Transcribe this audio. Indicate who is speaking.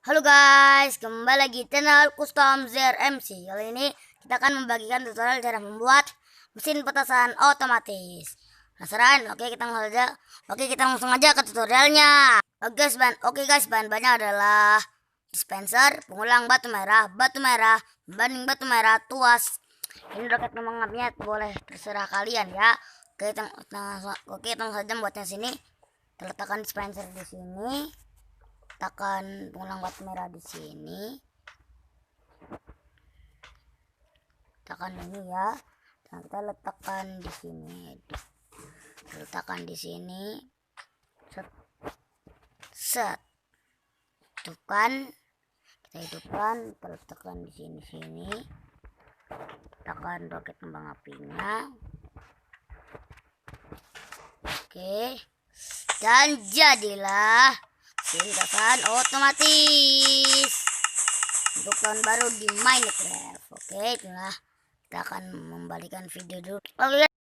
Speaker 1: Halo guys, kembali lagi channel Custom ZRMC. Kali ini kita akan membagikan tutorial cara membuat mesin petasan otomatis. Penasaran? Oke, kita langsung aja ke tutorialnya. Oke guys, bahan-bahannya adalah dispenser, pengulang batu merah, pembanding batu merah, tuas. Ini roket mengapnya boleh terserah kalian ya. Oke, kita langsung saja membuatnya sini. Kita letakkan dispenser di sini. Letakkan pengulang batu merah di sini. Letakkan ini ya. Dan kita letakkan di sini. Letakkan di sini. Set. Hidupkan. Kita hidupkan. Kita letakkan di sini. Letakkan roket kembang apinya. Oke. Dan jadilah mesin petasan otomatis untuk tahun baru di Minecraft. Oke, itulah kita akan membalikan video dulu. Oke.